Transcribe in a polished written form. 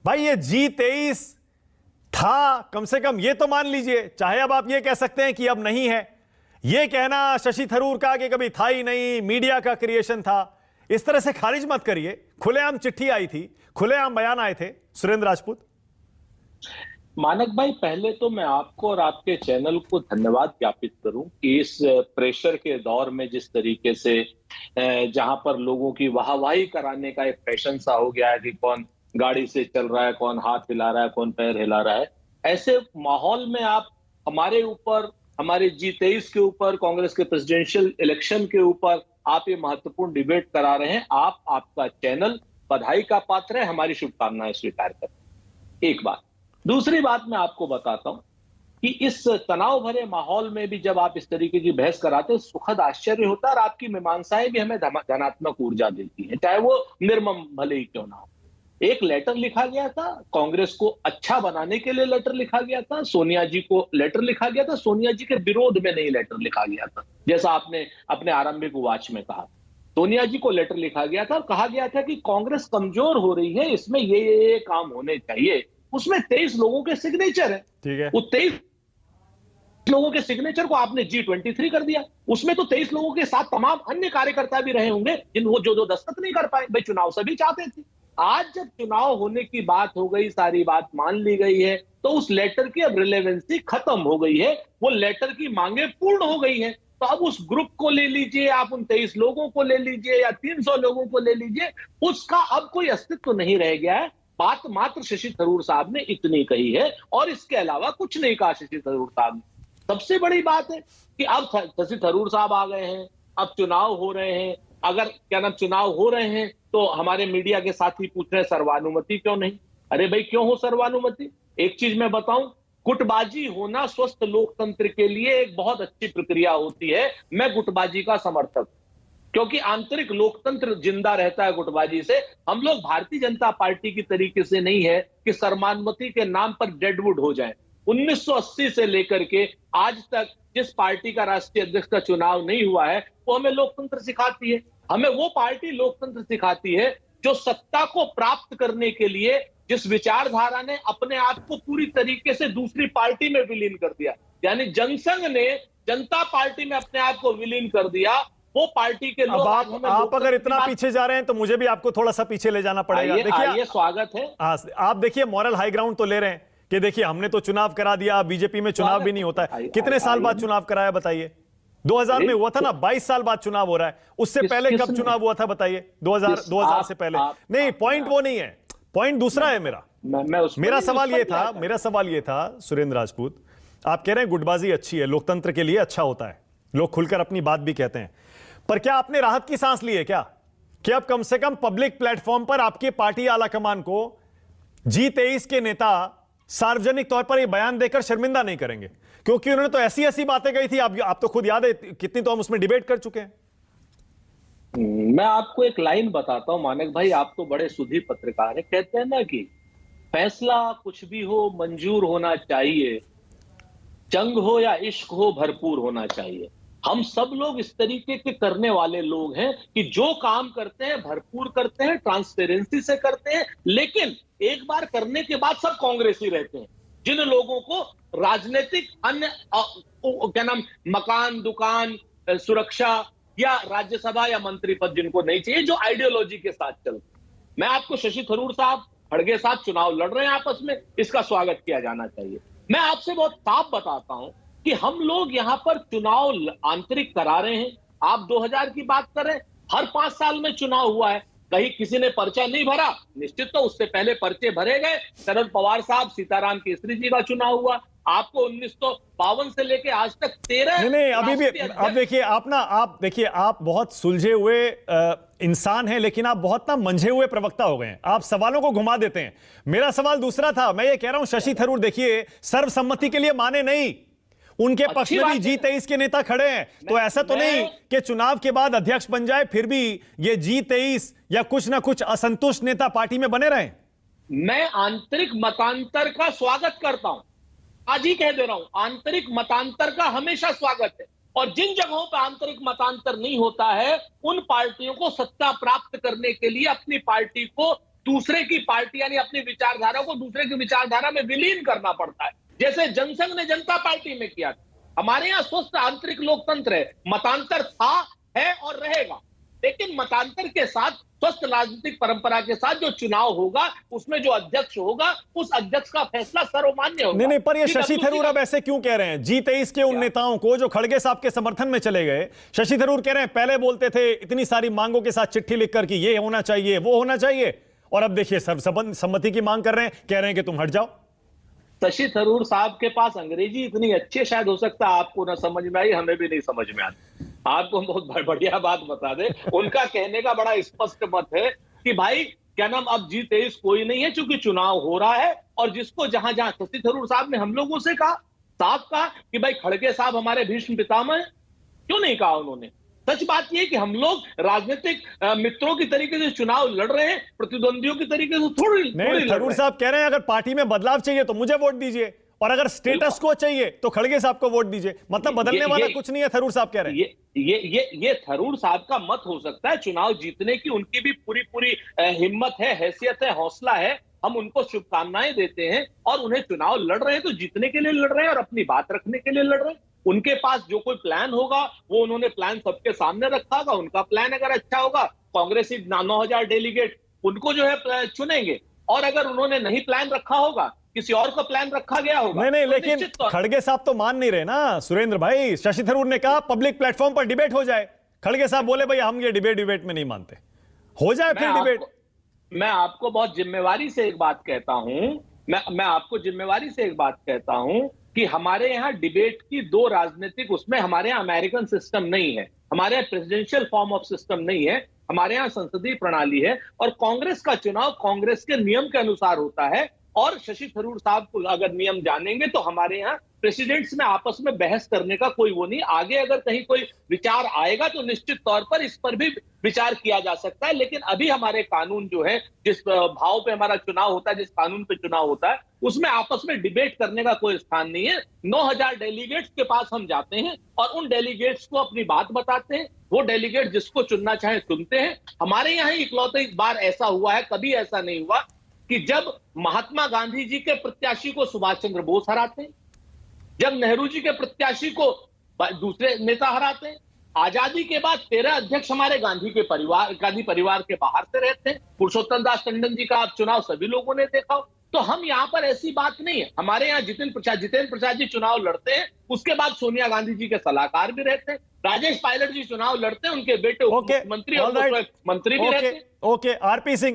भाई ये G23 था, कम से कम ये तो मान लीजिए। चाहे अब आप ये कह सकते हैं कि अब नहीं है, ये कहना शशि थरूर का कि कभी था ही नहीं, मीडिया का क्रिएशन था, इस तरह से खारिज मत करिए। खुलेआम चिट्ठी आई थी, खुलेआम बयान आए थे। सुरेंद्र राजपूत। मानक भाई, पहले तो मैं आपको और आपके चैनल को धन्यवाद ज्ञापित करूं कि इस प्रेशर के दौर में जिस तरीके से जहां पर लोगों की वाहवाही कराने का एक फैशन सा हो गया है कि कौन गाड़ी से चल रहा है, कौन हाथ हिला रहा है, कौन पैर हिला रहा है, ऐसे माहौल में आप हमारे ऊपर, हमारे G23 के ऊपर, कांग्रेस के प्रेसिडेंशियल इलेक्शन के ऊपर आप ये महत्वपूर्ण डिबेट करा रहे हैं। आपका चैनल बधाई का पात्र है, हमारी शुभकामनाएं स्वीकार करें। एक बात। दूसरी बात मैं आपको बताता हूं कि इस तनाव भरे माहौल में भी जब आप इस तरीके की बहस कराते हैं, सुखद आश्चर्य होता है और आपकी मीमांसाएं भी हमें धनात्मक ऊर्जा देती हैं, चाहे वो निर्मम भले ही क्यों ना हो। एक लेटर लिखा गया था, कांग्रेस को अच्छा बनाने के लिए लेटर लिखा गया था, सोनिया जी को लेटर लिखा गया था, सोनिया जी के विरोध में नहीं लेटर लिखा गया था, जैसा आपने अपने आरंभिक वाच में कहा। सोनिया जी को लेटर लिखा गया था और कहा गया था कि कांग्रेस कमजोर हो रही है, इसमें ये काम होने चाहिए। उसमें 23 लोगों के सिग्नेचर है। ठीक है। वो 23 लोगों के सिग्नेचर को आपने G23 कर दिया। उसमें तो 23 लोगों के साथ तमाम अन्य कार्यकर्ता भी रहे होंगे जिन वो जो दस्तखत नहीं कर पाए। भाई चुनाव सभी चाहते थे। आज जब चुनाव होने की बात हो गई, सारी बात मान ली गई है, तो उस लेटर की अब रिलेवेंसी खत्म हो गई है। वो लेटर की मांगे पूर्ण हो गई है। तो अब उस ग्रुप को ले लीजिए, आप उन 23 लोगों को ले लीजिए या 300 लोगों को ले लीजिए, उसका अब कोई अस्तित्व नहीं रह गया है। बात मात्र शशि थरूर साहब ने इतनी कही है और इसके अलावा कुछ नहीं कहा शशि थरूर साहब ने। सबसे बड़ी बात है कि अब शशि थरूर साहब आ गए हैं, अब चुनाव हो रहे हैं। अगर क्या नाम चुनाव हो रहे हैं तो हमारे मीडिया के साथी पूछ रहे हैं सर्वानुमति क्यों नहीं। अरे भाई क्यों हो सर्वानुमति? एक चीज मैं बताऊं, गुटबाजी होना स्वस्थ लोकतंत्र के लिए एक बहुत अच्छी प्रक्रिया होती है। मैं गुटबाजी का समर्थक, क्योंकि आंतरिक लोकतंत्र जिंदा रहता है गुटबाजी से। हम लोग भारतीय जनता पार्टी की तरीके से नहीं है कि सर्वानुमति के नाम पर डेडवुड हो जाए। 1980 से लेकर के आज तक जिस पार्टी का राष्ट्रीय अध्यक्ष का चुनाव नहीं हुआ है, वो हमें लोकतंत्र सिखाती है। हमें वो पार्टी लोकतंत्र सिखाती है जो सत्ता को प्राप्त करने के लिए, जिस विचारधारा ने अपने आप को पूरी तरीके से दूसरी पार्टी में विलीन कर दिया, यानी जनसंघ ने जनता पार्टी में अपने आप को विलीन कर दिया, वो पार्टी के लोग। अब आप अगर इतना पीछे जा रहे हैं तो मुझे भी आपको थोड़ा सा पीछे ले जाना पड़ेगा। देखिए, स्वागत है। आप देखिए मॉरल हाई ग्राउंड तो ले रहे हैं कि देखिए हमने तो चुनाव करा दिया, बीजेपी में चुनाव भी नहीं होता है। कितने साल बाद चुनाव कराया बताइए? 2000 में हुआ था ना, 22 साल बाद चुनाव हो रहा है। उससे पहले कब चुनाव हुआ था बताइए? 2000 से पहले नहीं। पॉइंट वो नहीं है, पॉइंट दूसरा है मेरा। मेरा सवाल ये था सुरेंद्र राजपूत, आप कह रहे हैं गुटबाजी अच्छी है, लोकतंत्र के लिए अच्छा होता है, लोग खुलकर अपनी बात भी कहते हैं, पर क्या आपने राहत की सांस ली है क्या कि अब कम से कम पब्लिक प्लेटफॉर्म पर आपकी पार्टी आलाकमान को G23 के नेता सार्वजनिक तौर पर यह बयान देकर शर्मिंदा नहीं करेंगे? क्योंकि उन्होंने तो ऐसी ऐसी बातें कही थी, आप तो खुद याद है कितनी, तो हम उसमें डिबेट कर चुके हैं। मैं आपको एक लाइन बताता हूं मानक भाई, आप तो बड़े सुधी पत्रकार हैं। कहते हैं ना कि फैसला कुछ भी हो मंजूर होना चाहिए, जंग हो या इश्क हो भरपूर होना चाहिए। हम सब लोग इस तरीके के करने वाले लोग हैं कि जो काम करते हैं भरपूर करते हैं, ट्रांसपेरेंसी से करते हैं, लेकिन एक बार करने के बाद सब कांग्रेसी रहते हैं। जिन लोगों को राजनीतिक अन्य क्या नाम मकान, दुकान, सुरक्षा या राज्यसभा या मंत्री पद जिनको नहीं चाहिए, जो आइडियोलॉजी के साथ चलते। मैं आपको शशि थरूर साहब खड़गे साथ चुनाव लड़ रहे हैं आपस में, इसका स्वागत किया जाना चाहिए। मैं आपसे बहुत साफ बताता हूं कि हम लोग यहां पर चुनाव आंतरिक करा रहे हैं। आप 2000 की बात करें, हर 5 साल में चुनाव हुआ है। कहीं किसी ने पर्चा नहीं भरा, निश्चित तो उससे पहले पर्चे भरे गए। शरद पवार साहब, सीताराम केसरी जी का चुनाव हुआ। आपको 1952 से लेके आज तक 13 नहीं अभी भी। अब देखिए आप बहुत सुलझे हुए इंसान हैं, लेकिन आप बहुत ना मंझे हुए प्रवक्ता हो गए हैं। आप सवालों को घुमा देते हैं। मेरा सवाल दूसरा था। मैं ये कह रहा हूं शशि थरूर देखिए सर्वसम्मति के लिए माने नहीं, उनके पक्ष में भी G23 के नेता खड़े हैं। तो ऐसा तो नहीं कि चुनाव के बाद अध्यक्ष बन जाए फिर भी ये G23 या कुछ ना कुछ असंतुष्ट नेता पार्टी में बने रहे। मैं आंतरिक मतांतर का स्वागत करता हूं, आज ही कह दे रहा हूं, आंतरिक मतांतर का हमेशा स्वागत है। और जिन जगहों पर आंतरिक मतांतर नहीं होता है, उन पार्टियों को सत्ता प्राप्त करने के लिए अपनी पार्टी को दूसरे की पार्टी यानी अपनी विचारधारा को दूसरे की विचारधारा में विलीन करना पड़ता है, जैसे जनसंघ ने जनता पार्टी में किया। हमारे यहाँ स्वस्थ आंतरिक लोकतंत्र है, मतांतर था, है और रहेगा, लेकिन मतांतर के साथ स्वस्थ राजनीतिक परंपरा के साथ जो चुनाव होगा उसमें जो अध्यक्ष होगा उस अध्यक्ष का फैसला सर्वमान्य होगा। नहीं, पर ये शशि थरूर अब ऐसे क्यों कह रहे हैं? G23 के उन नेताओं को जो खड़गे साहब के समर्थन में चले गए, शशि थरूर कह रहे हैं पहले बोलते थे इतनी सारी मांगों के साथ चिट्ठी लिखकर कि ये होना चाहिए, वो होना चाहिए, और अब देखिए सर्वसम्मति की मांग कर रहे हैं, कह रहे हैं कि तुम हट जाओ। शशि थरूर साहब के पास अंग्रेजी इतनी अच्छी शायद हो सकता है आपको ना समझ में आई, हमें भी नहीं समझ में आती। आपको बहुत बढ़िया बात बता दे, उनका कहने का बड़ा स्पष्ट मत है कि भाई क्या नाम, अब G23 कोई नहीं है क्योंकि चुनाव हो रहा है, और जिसको जहां जहां शशि थरूर साहब ने हम लोगों से कहा, साफ कहा कि भाई खड़गे साहब हमारे भीष्म पितामह हैं। क्यों नहीं कहा उन्होंने? सच बात यह कि हम लोग राजनीतिक मित्रों की तरीके से चुनाव लड़ रहे हैं, प्रतिद्वंदियों की तरीके से थोड़ी नहीं। थरूर साहब कह रहे हैं अगर पार्टी में बदलाव चाहिए तो मुझे वोट दीजिए, और अगर स्टेटस को चाहिए तो खड़गे साहब को वोट दीजिए। मतलब बदलने वाला कुछ नहीं है, थरूर साहब कह रहे हैं। ये थरूर साहब का मत हो सकता है, चुनाव जीतने की उनकी भी पूरी हिम्मत है, हैसियत है, हौसला है, हम उनको शुभकामनाएं देते हैं, और उन्हें चुनाव लड़ रहे हैं तो जीतने के लिए लड़ रहे हैं और अपनी बात रखने के लिए लड़ रहे हैं। उनके पास जो कोई प्लान होगा वो उन्होंने प्लान सबके सामने रखा होगा, उनका प्लान अगर अच्छा होगा कांग्रेसी 9,000 डेलीगेट उनको जो है चुनेंगे, और अगर उन्होंने नहीं प्लान रखा होगा, किसी और का प्लान रखा गया होगा। नहीं, तो लेकिन खड़गे साहब तो मान नहीं रहे ना सुरेंद्र भाई। शशि थरूर ने कहा पब्लिक प्लेटफॉर्म पर डिबेट हो जाए, खड़गे साहब बोले भाई हम ये डिबेट में नहीं मानते, हो जाए फिर डिबेट। मैं आपको बहुत जिम्मेवारी से एक बात कहता हूं, मैं आपको जिम्मेवारी से एक बात कहता हूं कि हमारे यहाँ डिबेट की दो राजनीतिक, उसमें हमारे यहाँ अमेरिकन सिस्टम नहीं है, हमारे यहाँ प्रेसिडेंशियल फॉर्म ऑफ सिस्टम नहीं है, हमारे यहाँ संसदीय प्रणाली है, और कांग्रेस का चुनाव कांग्रेस के नियम के अनुसार होता है। और शशि थरूर साहब को अगर नियम जानेंगे तो हमारे यहाँ प्रेसिडेंट्स में आपस में बहस करने का कोई वो नहीं। आगे अगर कहीं कोई विचार आएगा तो निश्चित तौर पर इस पर भी विचार किया जा सकता है, लेकिन अभी हमारे कानून जो है, जिस भाव पे हमारा चुनाव होता है, जिस कानून पे चुनाव होता है, उसमें आपस में डिबेट करने का कोई स्थान नहीं है। 9,000 डेलीगेट्स के पास हम जाते हैं और उन डेलीगेट्स को अपनी बात बताते हैं, वो डेलीगेट जिसको चुनना चाहे चुनते हैं। हमारे यहाँ इकलौते एक बार ऐसा हुआ है, कभी ऐसा नहीं हुआ कि जब महात्मा गांधी जी के प्रत्याशी को सुभाष चंद्र बोस हराते हैं, जब नेहरू जी के प्रत्याशी को दूसरे नेता हराते हैं। आजादी के बाद 13 अध्यक्ष हमारे गांधी परिवार के बाहर से रहते हैं। पुरुषोत्तम दास टंडन जी का आप चुनाव सभी लोगों ने देखा हो। तो हम यहाँ पर ऐसी बात नहीं है। हमारे यहाँ जितेंद्र प्रसाद जी चुनाव लड़ते हैं, उसके बाद सोनिया गांधी जी के सलाहकार भी रहते हैं। राजेश पायलट जी चुनाव लड़ते हैं, उनके बेटे उपमुख्यमंत्री और मंत्री भी रहते हैं। Okay, RP Singh,